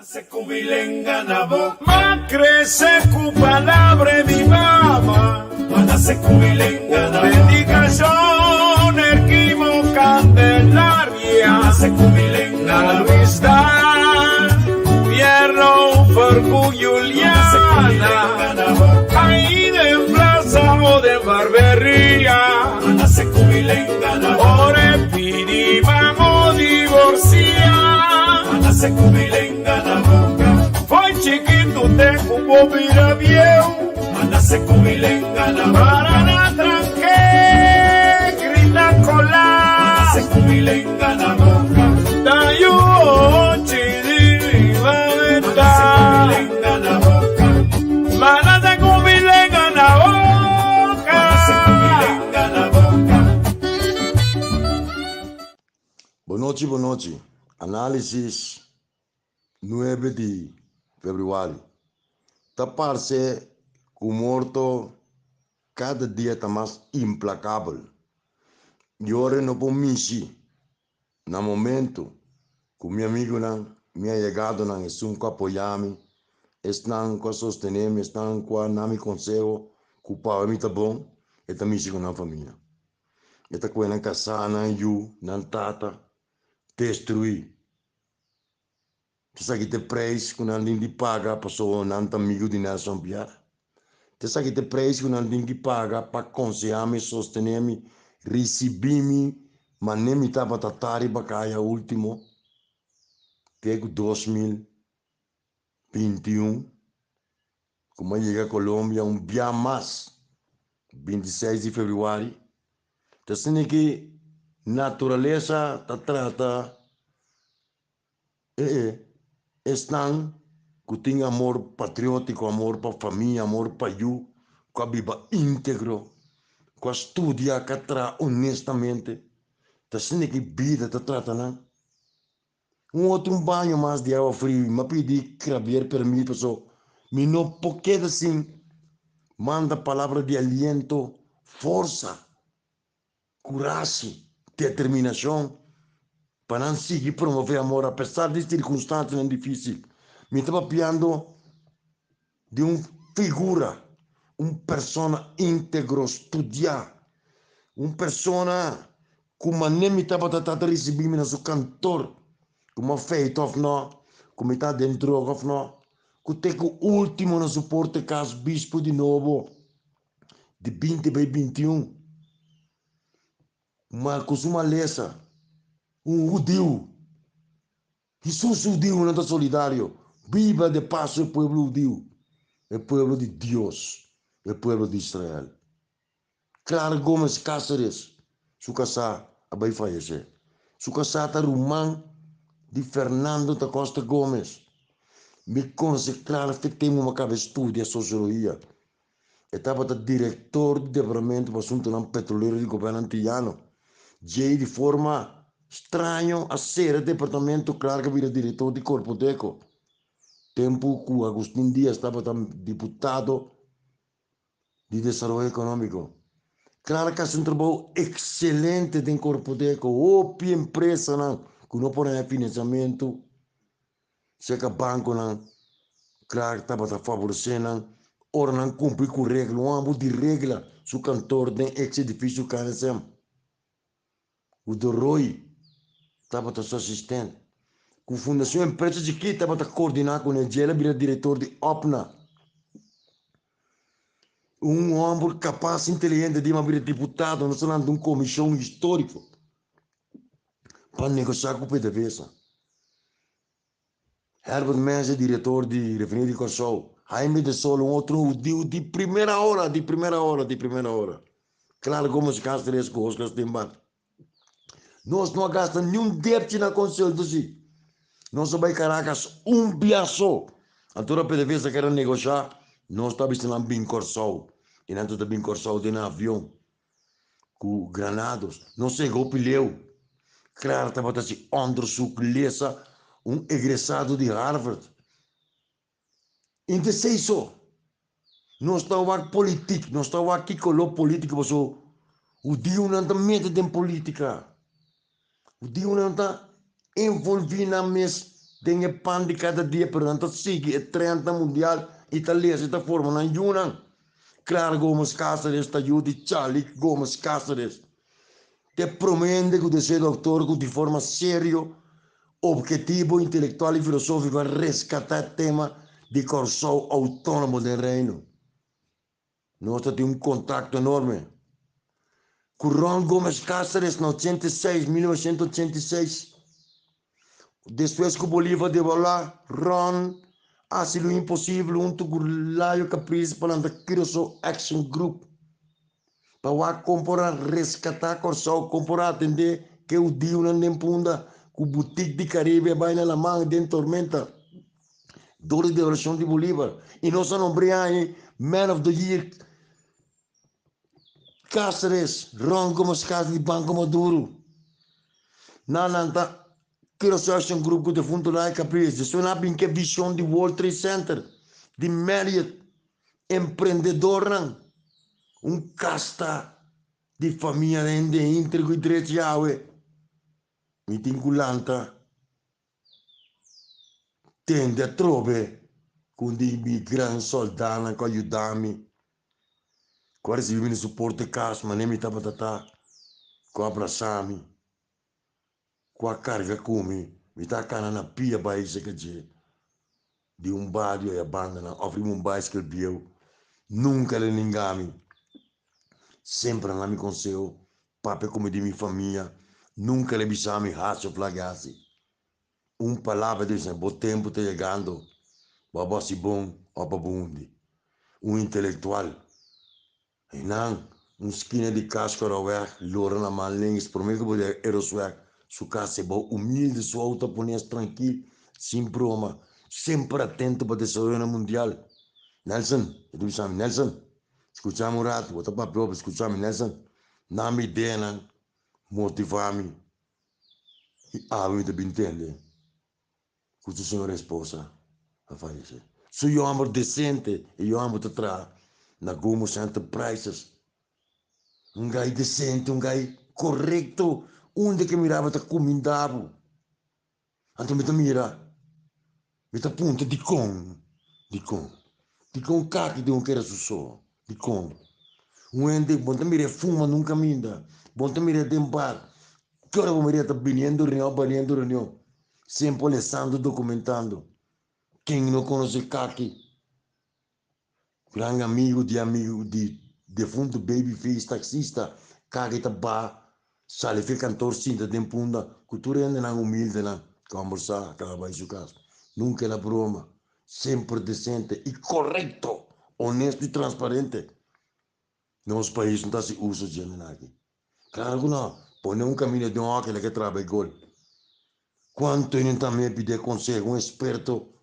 Se kumilenga na boca, ma crece cu palabra mi mamá. Manda se kumilenga na boca, predicación equivocada Candelaria. Se kumilenga na vista, Pierro Fargu Juliana. Ahí de plaza o de barbería. Manda se kumilenga na boca, ore pidi vamos divorciar. Manda se kumilenga na boca. Foi chiquito, te cubo vira viejo. Manda se kumilenga na boca. Para na tranque, grita colar. Manda se kumilenga na boca. Da yo chidi va veta. Manda se kumilenga na boca. Manda se kumilenga na boca. Manda se kumilenga na boca. Boa noite. Análisis 9 de fevereiro. Tá parece que o morto cada dia está mais implacável. E ora não pomisi no momento que meu amigo não me ha chegado não estão com apoiar-me, estão com sostener-me, estão com nami conselho, que o pai me tá bom, e também com a família. E tá com a casa não eu, não tata, destruir. Tesa kita preço que não tem paga para só não amigo de nação piar. Tesa kita preço que não tem que pagar para aconselhar-me, sostener-me, receber-me, mas nem me tava tatari bacaia último, que é 2021, como chega a Colômbia dia mais, 26 de fevereiro. Tesa que natureza ta trata estão que tem amor patriótico, amor para a família, amor para eu, que viva íntegro, que estudia, que trata honestamente, tá sendo que vida tá trata não. Outro banho mais de água fria, me pedi craver permito só, me não porque assim, manda palavra de aliento, força, coragem, determinação, para não seguir promover amor, apesar de circunstâncias difíceis. Me estava piando de uma figura, persona íntegro, estudar, persona como nem me estava tratando de receber no seu cantor, como feito of no, como está dentro of no, que tem o último no suporte caso bispo de novo, de 20 para 21, mas com uma lesa, judeu, Jesus judeu não está solidário. Viva de paz o povo judeu, o povo de Deus, o povo de Israel. Clara Gomes Cáceres, sua casa vai falecer. Sua casa está rumã de Fernando da Costa Gomes. Me conhece claro que tem uma cabeça estudia sociologia. Estava diretor de departamento para assunto não petroleiro do governo antiano. De forma estranho a ser departamento, claro que vira diretor de Corpo Deco. Tempo que Agustín Díaz estava deputado de desenvolvimento econômico. Claro que é um trabalho excelente em Corpo Deco. Ou empresa não, que não põe financiamento, se que banco não, claro que estava favorecendo, ora não cumpre com regra, um âmbito de regra, se o cantor tem esse edifício KNSM. O do Roy estava seu assistente. Com a Fundação Empresa de Quito estava a coordenar com ele, ele vira diretor de OPNA. Um homem capaz, inteligente, de uma deputado, nós falamos de uma comissão histórica para negociar com o PDVSA. Herbert Mendes, diretor de Refineria de Corsol. Jaime de Solo, outro de primeira hora. Claro, como se gasta três coisas que tem bate. Nós não gastamos nenhum débito na conselho do si. Nós vai Caracas biaço. A toda PDVSA quer negociar, nós estamos lá em Corsol. E não está bem Corsol de avião. Com granados. Não chegou pneu. Claro, estava assim, Andrew Suclesa, egressado de Harvard. Então, isso. Nós estamos aqui político. Nós estamos aqui com o político. O Dio não está metendo em política. O Dio não está envolvido na mesma Tem pan de cada dia, pero não sigue, 30 mundial, italiano está formando em Yunan. Claro, Gomes Cáceres está ajudando, Charlie Gomes Cáceres. Te promete que você, doutor, que de forma séria, objetivo, intelectual e filosófico, vai resgatar o tema de corso autônomo do reino. Nós temos contato enorme. Com Ron Gomes Cáceres, em 1986, depois que o Bolívar devolveu, Ron fez o impossível junto com o Laio Caprice para o Corso Action Group. Para comprar, resgatar corso, comprar, atender que o dia não tem punda, que o boutique de Caribe vai na mão de tormenta. Dor de devolução de Bolívar. E nós não brincamos, Man of the Year, Cáceres, Ron Gomes Cáceres de Banco Maduro. Nanta, Corso Action Group de fundo lá e Caprice. Isso não é que visão de World Trade Center, de Marriott, empreendedor, não. Casta de família de íntegro e direito Yahweh. Mi tinculanta tende a trove con dei gran soldati che aiutami. Quando si viene supporto casa, ma ne mi tabatata, con abbracciami, con carga come, mi ta cana na pia paese che c'è, di un badio e abbandona, offrimi un bicycle bio, nunca le ningami, sempre nella mia consiglio, pape come di mia famiglia, nunca le bisami hasso flagasi. Palavra de Deus, o tempo está chegando, baba si bom, opa bundi, intelectual, e não, esquina de casco rovec, lora na mão links, por mim que pode eroswec, su casa é bom, humilde, sua auto ponês tranquilo, sem broma, sempre atento para o desenvolvimento mundial. Nelson, tu sabe, Nelson, escutamos um rato, bota para próprio, escutamos, Nelson, não me ideia, não, motivar-me, me te entende. Com sua senhora esposa a falecer. Se eu amo decente e eu amo atrás na Gomos Enterprises, gai decente, gai correto, onde que mirava tá comendavo. Então me mira, me tá punta de com caqui de que era susso, de com. Onde bom te mira fuma nunca minda, bom te mira tembar. Que hora vou mira tá banhando reunião. Sempre lendo, documentando. Quem não conhece Kaki, grande amigo de defunto Babyface, taxista, Kaki tá sale fica cantor cinta de punda, cultura ainda não humilde, não, conversar, acaba em sua casa. Nunca na broma, sempre decente e correto, honesto e transparente. Nosso país não está se usa de aqui. Claro que não, põe caminho de óculos que trabalha igual. Quanto ele também pedir conselho, esperto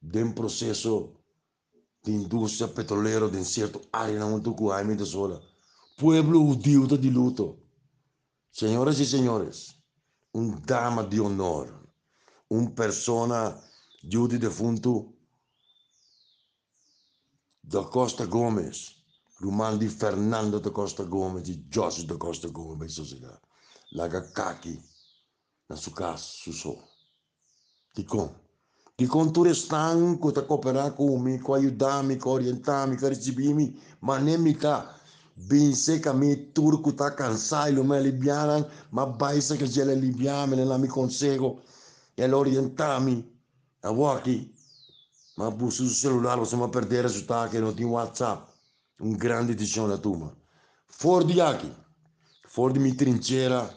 de processo de indústria petroleira de certa área na Montucuá e Venezuela. Pueblo judío de luto. Senhoras e senhores, dama de honor, persona Judy defunto da Costa Gomes, Roman di Fernando da Costa Gomes, di José da Costa Gomes, la Gakaki, na sua casa, su Di tu stanco, ti cooperare con me, con aiutarmi, con orientarmi, con ricevimi, ma non mi ta, ben se che mi turco ta cansai, lo me libiana, ma baisa che c'è le libiame, nella mi conseguo, e l'orientarmi, a walkie, ma sul cellulare possiamo perdere su ta che non ti WhatsApp, grande decisione la tua. Fuori di aquí, fuori di mi trincera,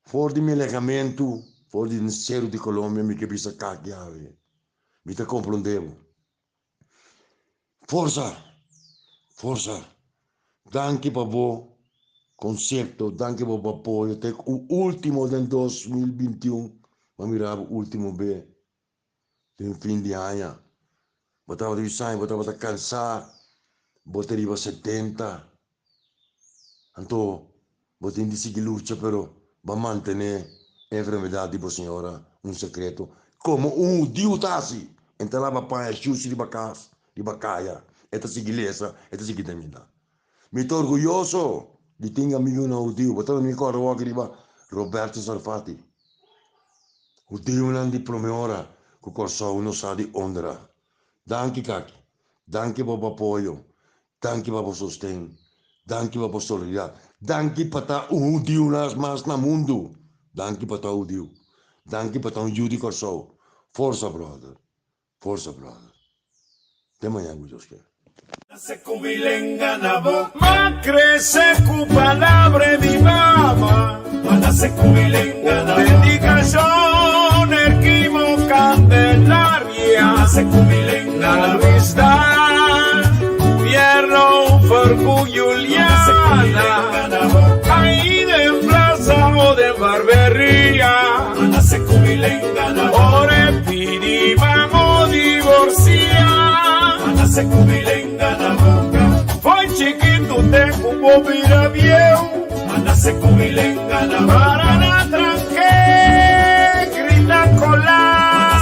fuori di mi legamento, fuori di cero di Colombia, mi capisce cacchiave, mi te comprendevo. Forza, danke per voi, concerto, danke per voi apoio, te ultimo del 2021, ma miravo ultimo bene, del fin di anno, botava di sangue, botava cansare, botava arriva a 70, anto, botava di sì che luce però, va mantenere enfermedad tipo signora, un segreto, come Dio tasi, entrava para sciusi di baccaia, esta sigilesa, esta sigidemina. Mi tô orgulhoso di tenere amigo no Dio, poteva mi correre che arriva Roberto Sarfati, O Dio non di promora, che corso uno sa di ondra. Danke kaki, danke per apoio, danke per sostegno, danke per solidarietà, danke per o Dio nas mas na mundo, danke per o Dio, danke per un giudice corso. Forza brother, te manhã Gujosque. Ma crece cu palabra di mama, dedicación erquimo candelaria, la amistad, fierro for Juliana, ahí de plaza o de barbería, ore pidi vamos divorciar, foi chiquito te cubo mira viejo, para la tranque grita colar,